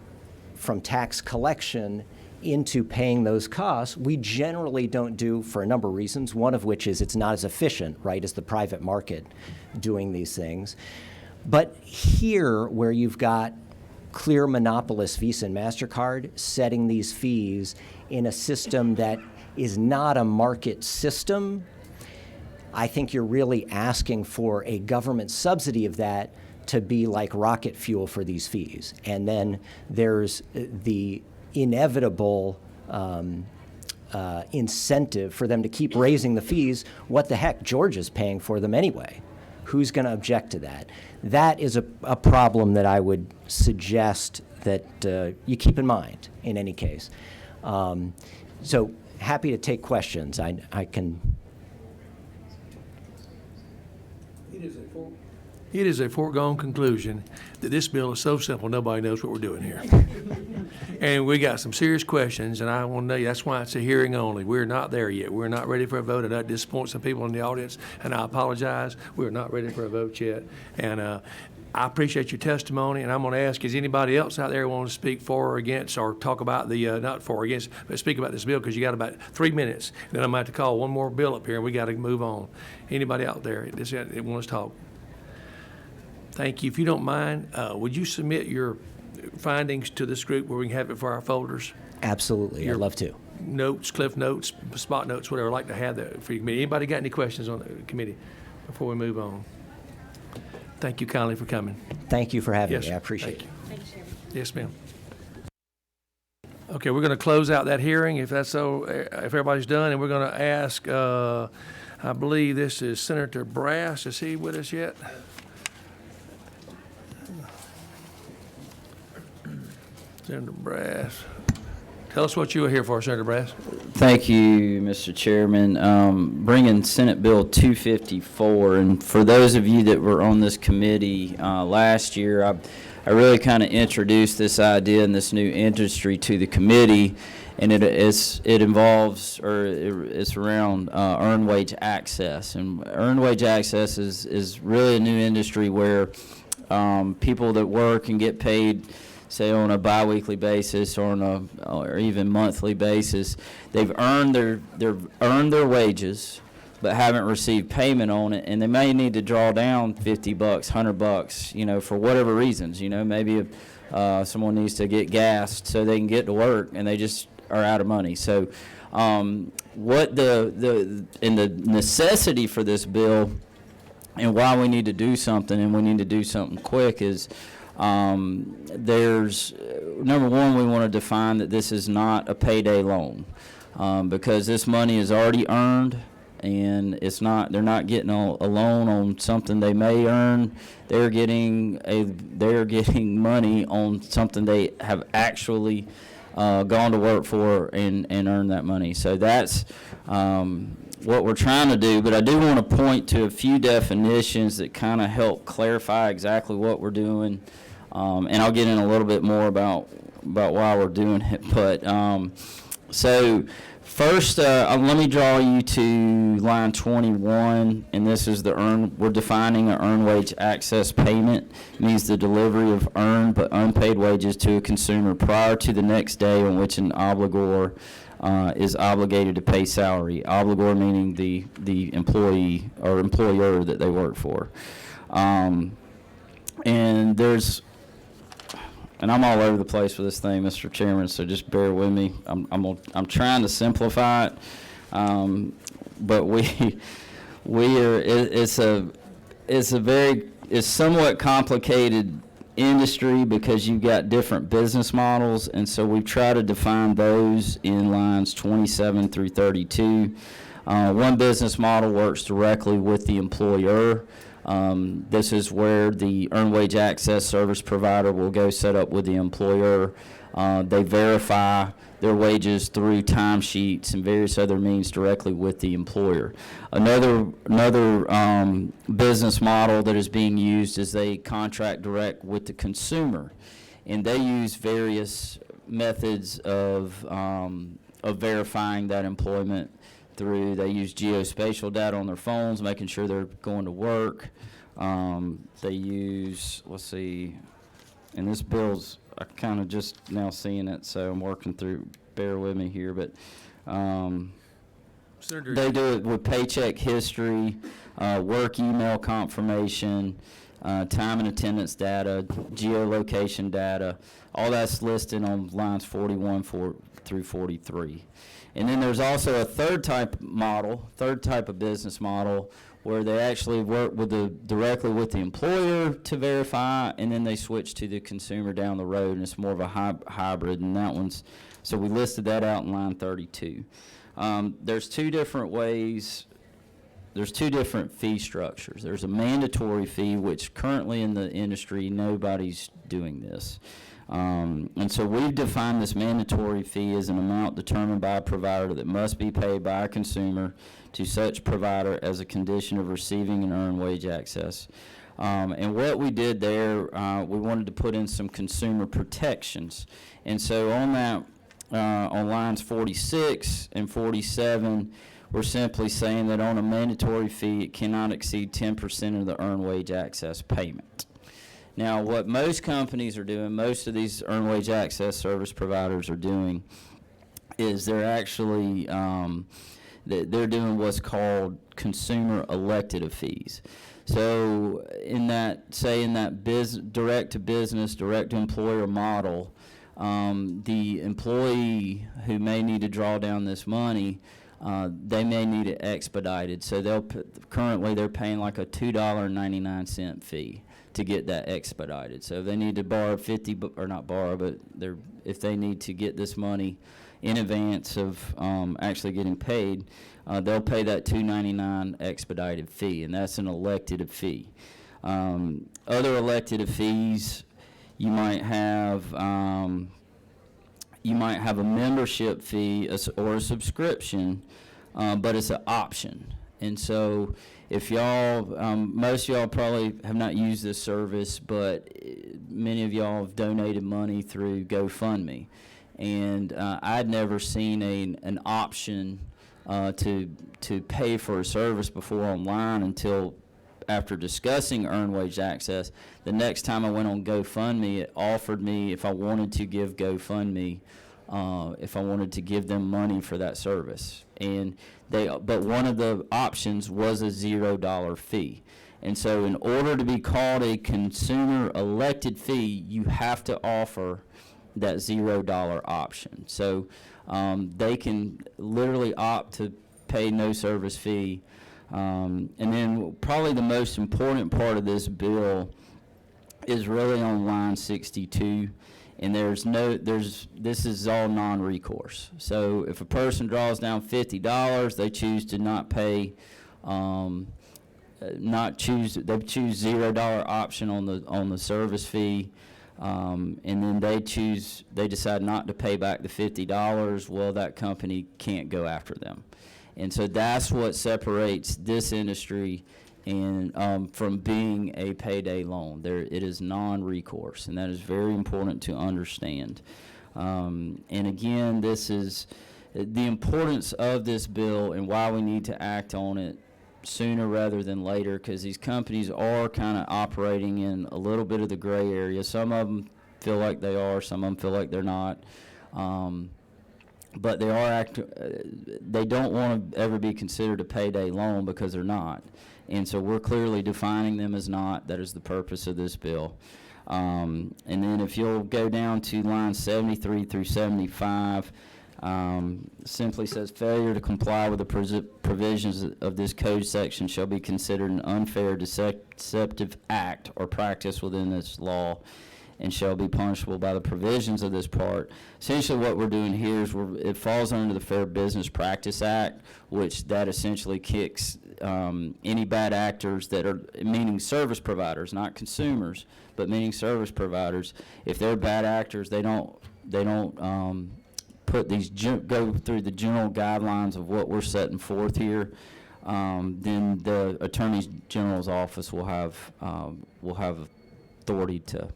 from tax collection into paying those costs, we generally don't do for a number of reasons, one of which is it's not as efficient, right, as the private market doing these things. But here, where you've got clear monopolists, Visa and MasterCard, setting these fees in a system that is not a market system, I think you're really asking for a government subsidy of that to be like rocket fuel for these fees. And then there's the inevitable incentive for them to keep raising the fees. What the heck? Georgia's paying for them anyway. Who's going to object to that? That is a problem that I would suggest that you keep in mind in any case. So happy to take questions. I can. It is a foregone conclusion that this bill is so simple, nobody knows what we're doing here. And we got some serious questions, and I want to know you, that's why it's a hearing only. We're not there yet. We're not ready for a vote, and that disappoints some people in the audience, and I apologize. We're not ready for a vote yet. And I appreciate your testimony, and I'm going to ask, is anybody else out there want to speak for or against, or talk about the, not for or against, but speak about this bill, because you got about 3 minutes. Then I'm going to have to call one more bill up here, and we got to move on. Anybody out there that wants to talk? Thank you. If you don't mind, would you submit your findings to this group where we can have it for our folders? Absolutely. I'd love to. Notes, cliff notes, spot notes, whatever. I'd like to have that for your committee. Anybody got any questions on the committee before we move on? Thank you kindly for coming. Thank you for having Yes, me. I appreciate thank it. Thanks, Chairman. Yes, ma'am. Okay, we're going to close out that hearing if that's so, if everybody's done, and we're going to ask, I believe this is Senator Brass. Is he with us yet? Senator Brass. Tell us what you were here for, Senator Brass. Thank you, Mr. Chairman. Bringing Senate Bill 254, and for those of you that were on this committee last year, I really kind of introduced this idea and this new industry to the committee, and it involves, or it's around earned wage access. And earned wage access is really a new industry where people that work and get paid, say on a biweekly basis or even monthly basis, they've earned their wages, but haven't received payment on it, and they may need to draw down $50, $100, for whatever reasons. Maybe someone needs to get gas so they can get to work, and they just are out of money. So, what the necessity for this bill, and why we need to do something, and we need to do something quick, is. There's number one, we want to define that this is not a payday loan, because this money is already earned, and they're not getting a loan on something they may earn. They're getting money on something they have actually gone to work for and earned that money. So that's what we're trying to do, but I do want to point to a few definitions that kind of help clarify exactly what we're doing. And I'll get in a little bit more about why we're doing it. But so first, let me draw you to line 21, and this is we're defining an earned wage access payment. It means the delivery of earned but unpaid wages to a consumer prior to the next day on which an obligor is obligated to pay salary. Obligor meaning the employee or employer that they work for. And I'm all over the place with this thing, Mr. Chairman, so just bear with me. I'm trying to simplify it, but it's somewhat complicated industry because you've got different business models, and so we've tried to define those in lines 27 through 32. One business model works directly with the employer. This is where the earned wage access service provider will go set up with the employer. They verify their wages through timesheets and various other means directly with the employer. Another business model that is being used is they contract direct with the consumer, and they use various methods of verifying that employment. They use geospatial data on their phones, making sure they're going to work. They use, let's see, and this bill's, I kind of just now seeing it, so I'm working through, bear with me here, but they do it with paycheck history, work email confirmation, time and attendance data, geolocation data. All that's listed on lines 41 through 43. And then there's also a third type of business model where they actually work directly with the employer to verify, and then they switch to the consumer down the road, and it's more of a hybrid, and that one's, so we listed that out in line 32. There's two different ways, there's two different fee structures. There's a mandatory fee, which currently in the industry, nobody's doing this. And so we've defined this mandatory fee as an amount determined by a provider that must be paid by a consumer to such provider as a condition of receiving an earned wage access. And what we did there, we wanted to put in some consumer protections. And so on that, on lines 46 and 47, we're simply saying that on a mandatory fee, it cannot exceed 10% of the earned wage access payment. Now, what most companies are doing, most of these earned wage access service providers are doing, is they're actually they're doing what's called consumer elected fees. So in that direct to business, direct to employer model, the employee who may need to draw down this money, they may need it expedited. So currently they're paying like a $2.99 fee to get that expedited. So if they need to borrow if they need to get this money in advance of actually getting paid, they'll pay that $2.99 expedited fee, and that's an elected fee. Other elected fees, you might have a membership fee or a subscription, but it's an option. And so if y'all, most of y'all probably have not used this service, but many of y'all have donated money through GoFundMe. And I'd never seen an option to pay for a service before online until after discussing earned wage access. The next time I went on GoFundMe, it offered me if I wanted to give GoFundMe, if I wanted to give them money for that service. But one of the options was a $0 fee. And so in order to be called a consumer elected fee, you have to offer that $0 option. So they can literally opt to pay no service fee. And then probably the most important part of this bill is really on line 62. And this is all non-recourse. So if a person draws down $50, they choose to not pay, they choose $0 option on the service fee, and then they decide not to pay back the $50. Well, that company can't go after them, and so that's what separates this industry and from being a payday loan. It is non-recourse, and that is very important to understand. And again, this is the importance of this bill and why we need to act on it sooner rather than later, because these companies are kind of operating in a little bit of the gray area. Some of them feel like they are, some of them feel like they're not. But they are they don't want to ever be considered a payday loan because they're not. And so we're clearly defining them as not. That is the purpose of this bill. And then if you'll go down to lines 73 through 75, simply says failure to comply with the provisions of this code section shall be considered an unfair, deceptive act or practice within this law and shall be punishable by the provisions of this part. Essentially what we're doing here is it falls under the Fair Business Practice Act, which that essentially kicks any bad actors that are, meaning service providers, not consumers, but meaning service providers. If they're bad actors, they don't put these, go through the general guidelines of what we're setting forth here, then the Attorney General's office will have authority to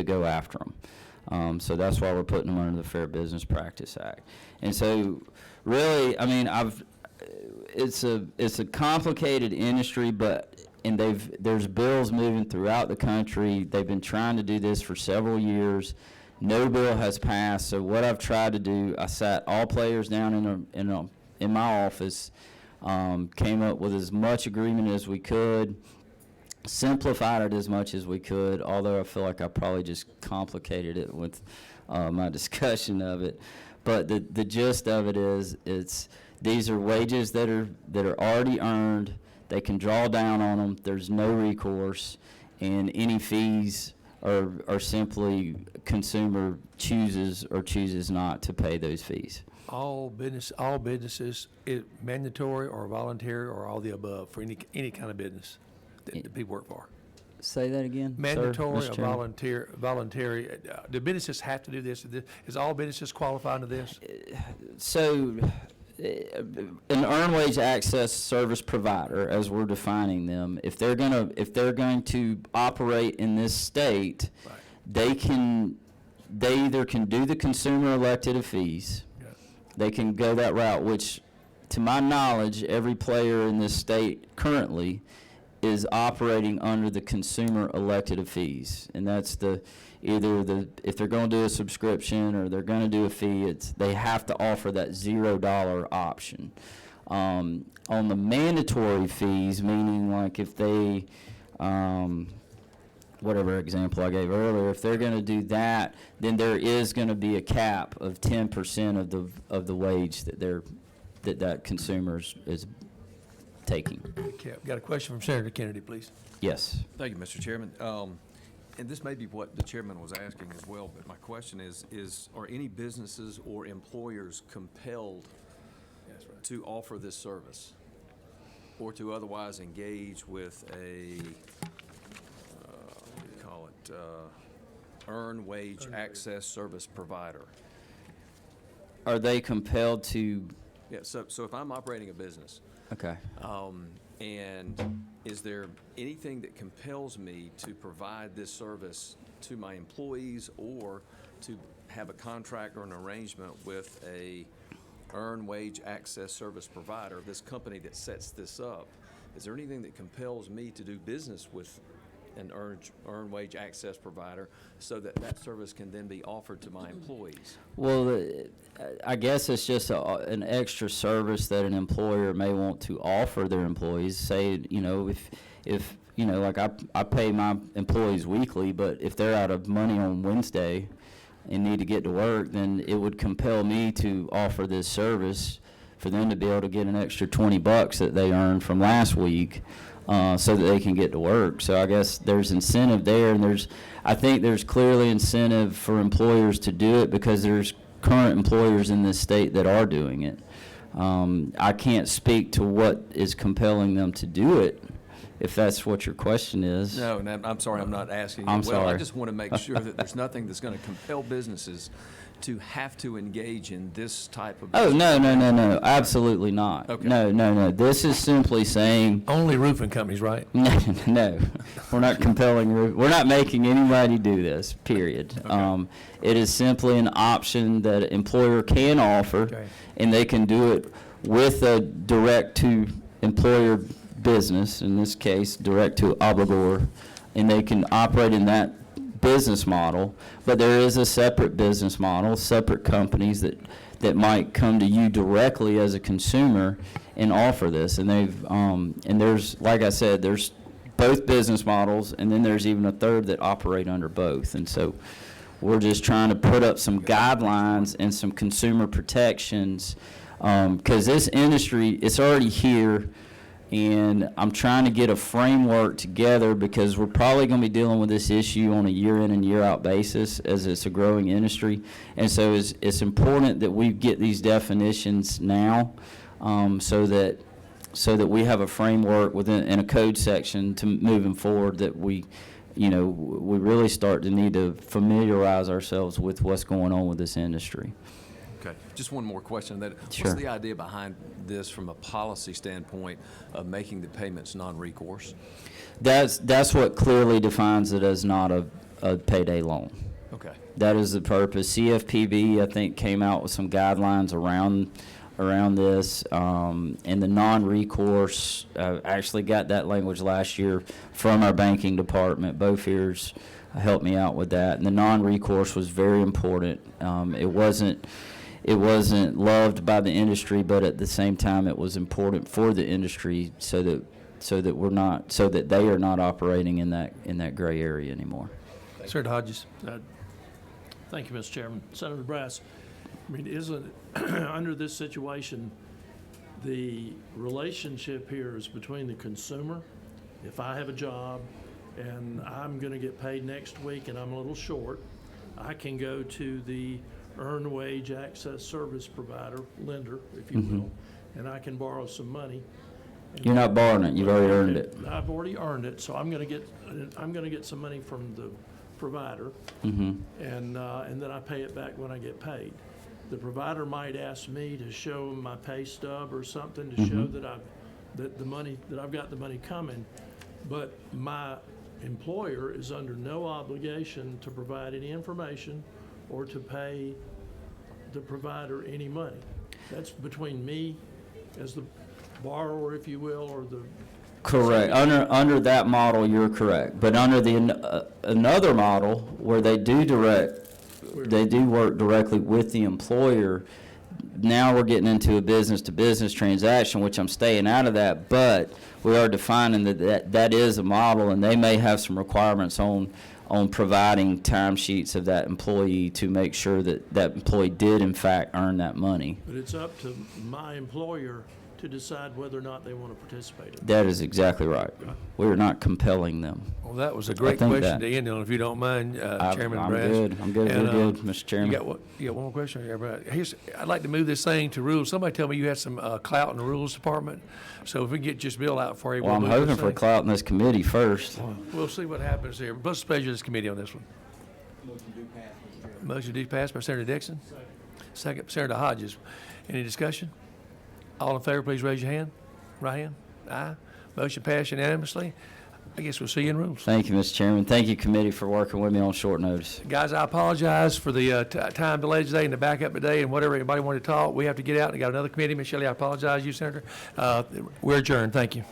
go after them. So that's why we're putting them under the Fair Business Practice Act. And so really, I mean, it's a complicated industry, and there's bills moving throughout the country. They've been trying to do this for several years. No bill has passed. So what I've tried to do, I sat all players down in my office, came up with as much agreement as we could, simplified it as much as we could, although I feel like I probably just complicated it with my discussion of it. But the gist of it is, these are wages that are already earned. They can draw down on them. There's no recourse, and any fees are simply consumer chooses or chooses not to pay those fees. All businesses, mandatory or voluntary or all the above for any kind of business that people work for? Say that again, sir, Mandatory Mr. or Chairman? voluntary? Do businesses have to do this? Is all businesses qualified to this? So, an earned wage access service provider, as we're defining them, if they're going to operate in this state, Right. they either can do the consumer elected fees, Yeah. they can go that route, which, to my knowledge, every player in this state currently is operating under the consumer elected fees, and that's if they're going to do a subscription or they're going to do a fee, they have to offer that $0 option. On the mandatory fees, meaning like if they, whatever example I gave earlier, if they're going to do that, then there is going to be a cap of 10% of the wage that consumer is taking. Okay, got a question from Senator Kennedy, please. Yes. Thank you, Mr. Chairman. And this may be what the chairman was asking as well, but my question is are any businesses or employers compelled to offer this service or to otherwise engage with a, what do you call it, earned wage access service provider? Are they compelled to? Yeah, so if I'm operating a business, Okay. and is there anything that compels me to provide this service to my employees or to have a contract or an arrangement with a earned wage access service provider, this company that sets this up? Is there anything that compels me to do business with an earned wage access provider so that service can then be offered to my employees? Well, I guess it's just an extra service that an employer may want to offer their employees. Say, if like I pay my employees weekly, but if they're out of money on Wednesday and need to get to work, then it would compel me to offer this service for them to be able to get an extra $20 that they earned from last week, so that they can get to work. So I guess there's incentive there, and I think there's clearly incentive for employers to do it because there's current employers in this state that are doing it. I can't speak to what is compelling them to do it, if that's what your question is. No, I'm sorry, I'm not asking you. I'm Well, I sorry. just want to make sure that there's nothing that's going to compel businesses to have to engage in this type of? Oh, no, absolutely not. Okay. No. This is simply saying, Only roofing companies, right? no, we're not compelling, we're not making anybody do this, period. It is simply an option that an employer can offer, Okay. and they can do it with a direct-to-employer business, in this case, direct-to-obligor, and they can operate in that business model, but there is a separate business model, separate companies that might come to you directly as a consumer and offer this. And and there's, like I said, there's both business models, and then there's even a third that operate under both. And so we're just trying to put up some guidelines and some consumer protections, because this industry, it's already here. And I'm trying to get a framework together, because we're probably going to be dealing with this issue on a year in and year out basis as it's a growing industry. And so it's important that we get these definitions now, so that we have a framework in a code section to moving forward, that we really start to need to familiarize ourselves with what's going on with this industry. Okay, just one more question. Sure. What's the idea behind this from a policy standpoint of making the payments non-recourse? That's what clearly defines it as not a payday loan. Okay. That is the purpose. CFPB, I think, came out with some guidelines around this, and the non-recourse, actually got that language last year from our banking department. Bo Fears helped me out with that, and the non-recourse was very important. It wasn't loved by the industry, but at the same time, it was important for the industry, so that they are not operating in that gray area anymore. Senator Hodges. Thank you, Mr. Chairman. Senator Brass, I mean, isn't, under this situation, the relationship here is between the consumer. If I have a job and I'm going to get paid next week and I'm a little short, I can go to the earned wage access service provider, lender, if you will, and I can borrow some money. You're not borrowing it, you've already earned it. I've already earned it, so I'm going to get some money from the provider, and then I pay it back when I get paid. The provider might ask me to show them my pay stub or something to show that I've got the money coming, but my employer is under no obligation to provide any information or to pay the provider any money. That's between me as the borrower, if you will, or the... Correct. Under that model, you're correct. But under the another model where they do work directly with the employer, now we're getting into a business-to-business transaction, which I'm staying out of that, but we are defining that is a model, and they may have some requirements on providing timesheets of that employee to make sure that that employee did in fact earn that money. But it's up to my employer to decide whether or not they want to participate in it. That is exactly right. We're not compelling them. Well, that was a great think question that- to end on, if you don't mind, Chairman I'm Brass. good. I'm good. And, We're good, Mr. Chairman. You got one more question? Everybody? I'd like to move this thing to rules. Somebody tell me you had some clout in the rules department. So if we can get just Bill out for you. Well, I'm we'll move hoping this for thing. clout in this committee first. We'll see what happens here. What's the pleasure of this committee on this one? Motion do pass by Senator Dixon. Second, Senator Hodges. Any discussion? All in favor, please raise your hand. Right hand. Aye. Motion passed unanimously. I guess we'll see you in rules. Thank you, Mr. Chairman. Thank you, committee, for working with me on short notice. Guys, I apologize for the time delay today and the backup today and whatever anybody wanted to talk. We have to get out and got another committee. Miss Shelley, I apologize, you, Senator. We're adjourned. Thank you.